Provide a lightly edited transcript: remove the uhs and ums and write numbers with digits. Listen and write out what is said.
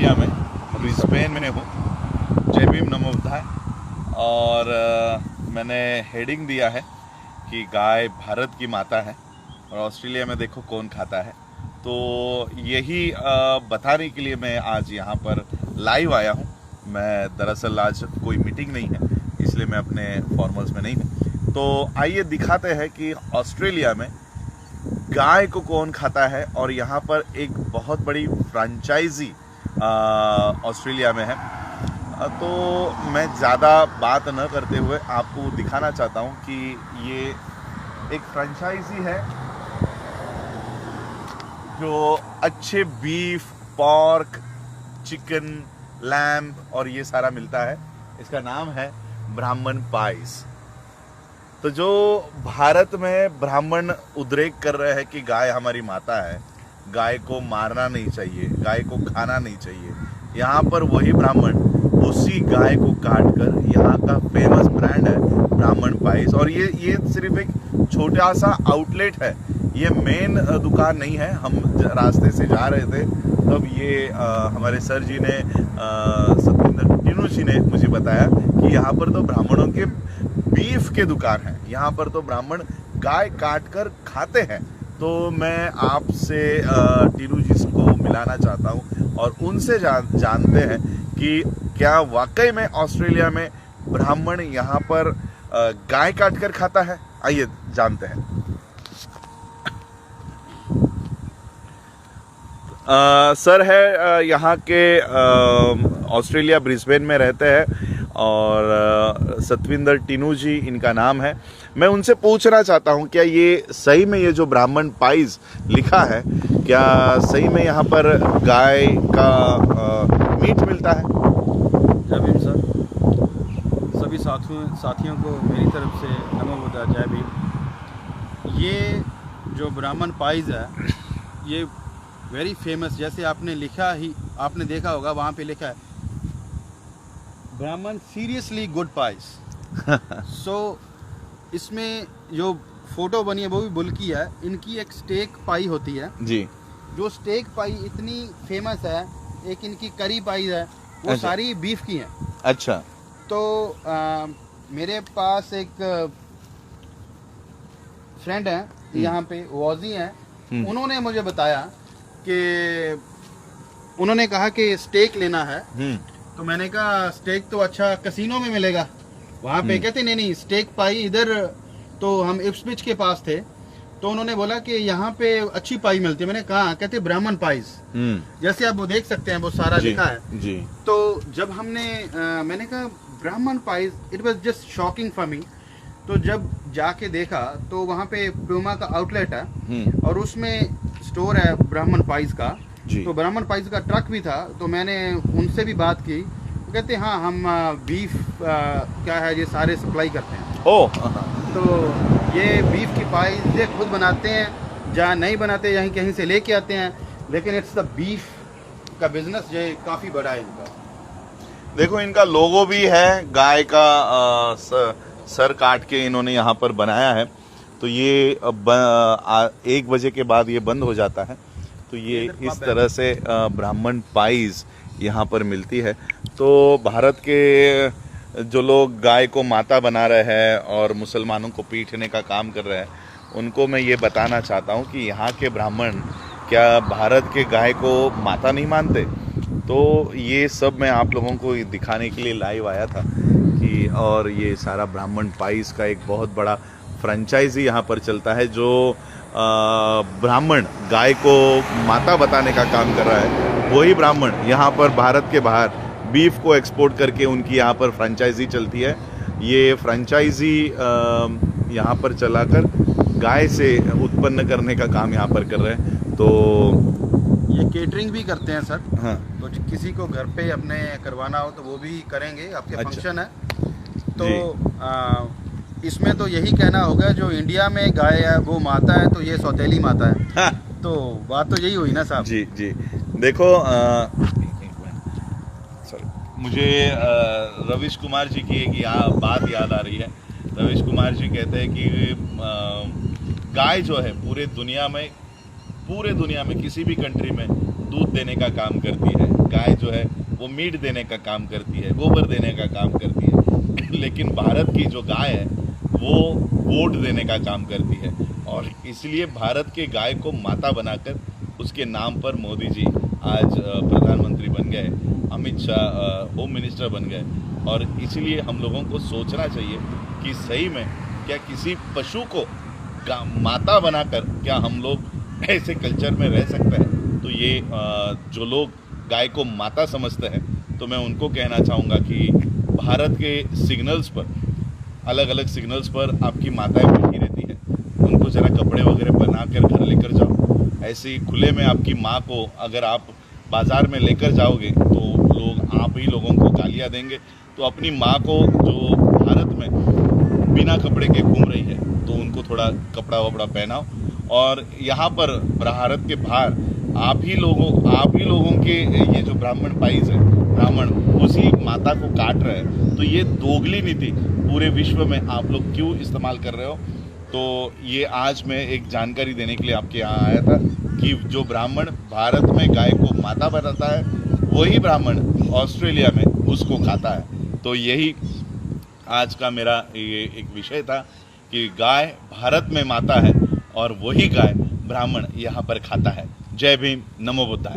Australia में Brisbane में हूँ। जय भीम नमो बुद्धाय। और मैंने हेडिंग दिया है कि गाय भारत की माता है और ऑस्ट्रेलिया में देखो कौन खाता है। तो यही बताने के लिए मैं आज यहाँ पर लाइव आया हूँ। मैं दरअसल आज कोई मीटिंग नहीं है, इसलिए मैं अपने फॉर्मल्स में नहीं हूँ। तो आइए दिखाते हैं कि ऑस्ट्रेलिया में गाय को कौन खाता है। और यहाँ पर एक बहुत बड़ी फ्रेंचाइजी ऑस्ट्रेलिया में है। तो मैं ज़्यादा बात न करते हुए आपको दिखाना चाहता हूँ कि ये एक फ्रेंचाइजी है जो अच्छे बीफ, पॉर्क, चिकन, लैम्ब और ये सारा मिलता है। इसका नाम है ब्राह्मण पाइस। तो जो भारत में ब्राह्मण उद्रेक कर रहे हैं कि गाय हमारी माता है, गाय को मारना नहीं चाहिए, गाय को खाना नहीं चाहिए, यहाँ पर वही ब्राह्मण उसी गाय को काट कर यहाँ का फेमस ब्रांड है ब्राह्मण पाइस। और ये सिर्फ एक छोटा सा आउटलेट है, ये मेन दुकान नहीं है। हम रास्ते से जा रहे थे तब ये हमारे सर जी ने सतविंदर टीनू जी ने मुझे बताया कि यहाँ पर तो ब्राह्मणों के बीफ के दुकान है, यहाँ पर तो ब्राह्मण गाय काट कर खाते हैं। तो मैं आपसे टीनू जी को मिलाना चाहता हूँ और उनसे जानते हैं कि क्या वाकई में ऑस्ट्रेलिया में ब्राह्मण यहाँ पर गाय काट कर खाता है। आइए जानते हैं। सर है यहाँ के ऑस्ट्रेलिया ब्रिस्बेन में रहते हैं और सतविंदर टीनू जी इनका नाम है। मैं उनसे पूछना चाहता हूँ क्या ये सही में ये जो ब्राह्मण पाइस लिखा है, क्या सही में यहाँ पर गाय का मीट मिलता है। जय भीम सर, सभी साथियों को मेरी तरफ से नमो बुद्धाय, जय भीम। ये जो ब्राह्मण पाइस है ये वेरी फेमस, जैसे आपने लिखा ही आपने देखा होगा वहाँ पे लिखा है ब्राह्मण सीरियसली गुड पाइस। सो इसमें जो फोटो बनी है वो भी बुल्की है। इनकी एक स्टेक पाई होती है जी, जो स्टेक पाई इतनी फेमस है। एक इनकी करी पाई है, वो अच्छा। सारी बीफ की है। अच्छा। तो मेरे पास एक फ्रेंड है यहाँ पे, वॉजी है, उन्होंने मुझे बताया कि उन्होंने कहा कि स्टेक लेना है। तो मैंने कहा स्टेक तो अच्छा कैसीनो में मिलेगा वहाँ पे। कहते नहीं स्टेक पाई इधर, तो हम इप्सविच के पास थे तो उन्होंने बोला कि यहाँ पे अच्छी पाई मिलती है। मैंने कहा, कहते ब्राह्मण पाइस, जैसे आप वो देख सकते हैं वो सारा लिखा है जी। तो जब हमने मैंने कहा ब्राह्मण price, it was just shocking for me. तो जब जाके देखा तो वहाँ पे प्यूमा का आउटलेट है और उसमें स्टोर है ब्राह्मण पाइस का। तो ब्राह्मण पाइस का ट्रक भी था, तो मैंने उनसे भी बात की। तो कहते हाँ हम बीफ क्या है ये सारे सप्लाई करते हैं। तो ये बीफ की पाइस ये खुद बनाते हैं, जहाँ नहीं बनाते यहीं कहीं से लेके आते हैं, लेकिन इट्स द बीफ का बिजनेस ये काफ़ी बड़ा है इनका। देखो इनका लोगो भी है, गाय का सर काट के इन्होंने यहाँ पर बनाया है। तो ये 1 बजे के बाद ये बंद हो जाता है। तो ये इस तरह से ब्राह्मण पाइस यहाँ पर मिलती है। तो भारत के जो लोग गाय को माता बना रहे हैं और मुसलमानों को पीटने का काम कर रहे हैं, उनको मैं ये बताना चाहता हूँ कि यहाँ के ब्राह्मण क्या भारत के गाय को माता नहीं मानते। तो ये सब मैं आप लोगों को दिखाने के लिए लाइव आया था कि और ये सारा ब्राह्मण पाइस का एक बहुत बड़ा फ्रेंचाइजी यहाँ पर चलता है जो ब्राह्मण गाय को माता बताने का काम कर रहा है। वही ब्राह्मण यहाँ पर भारत के बाहर बीफ को एक्सपोर्ट करके उनकी यहाँ पर फ्रेंचाइजी चलती है। ये फ्रेंचाइजी यहाँ पर चलाकर गाय से उत्पन्न करने का काम यहाँ पर कर रहे हैं। तो ये केटरिंग भी करते हैं सर। हाँ। तो किसी को घर पे अपने करवाना हो तो वो भी करेंगे। आपके अच्छा। फंक्शन है तो इसमें तो यही कहना होगा जो इंडिया में गाय है वो माता है, तो ये सौतेली माता है। हाँ। तो बात तो यही हुई ना साहब। जी जी। देखो मुझे रविश कुमार जी की एक बात याद आ रही है। रविश कुमार जी कहते हैं कि गाय जो है पूरे दुनिया में किसी भी कंट्री में दूध देने का काम करती है, गाय जो है वो मीट देने का काम करती है, गोबर देने का काम करती है। लेकिन भारत की जो गाय है वो वोट देने का काम करती है, और इसलिए भारत के गाय को माता बनाकर उसके नाम पर मोदी जी आज प्रधानमंत्री बन गए, अमित शाह होम मिनिस्टर बन गए। और इसलिए हम लोगों को सोचना चाहिए कि सही में क्या किसी पशु को माता बनाकर क्या हम लोग ऐसे कल्चर में रह सकते हैं। तो ये जो लोग गाय को माता समझते हैं, तो मैं उनको कहना चाहूँगा कि भारत के सिग्नल्स पर, अलग अलग सिग्नल्स पर आपकी माताएं बैठी रहती है, उनको ज़रा कपड़े वगैरह बना कर घर लेकर जाओ। ऐसे ही खुले में आपकी माँ को अगर आप बाज़ार में लेकर जाओगे तो लोग आप ही लोगों को गालियाँ देंगे। तो अपनी माँ को जो भारत में बिना कपड़े के घूम रही है, तो उनको थोड़ा कपड़ा वपड़ा पहनाओ। और यहाँ पर भारत के बाहर आप ही लोगों के ये जो ब्राह्मण पाइज है, ब्राह्मण उसी माता को काट रहे हैं। तो ये दोगली नीति पूरे विश्व में आप लोग क्यों इस्तेमाल कर रहे हो। तो ये आज मैं एक जानकारी देने के लिए आपके यहाँ आया था कि जो ब्राह्मण भारत में गाय को माता बनाता है, वही ब्राह्मण ऑस्ट्रेलिया में उसको खाता है। तो यही आज का मेरा ये एक विषय था कि गाय भारत में माता है और वही गाय ब्राह्मण यहाँ पर खाता है। जय भीम, नमो बुद्धाय।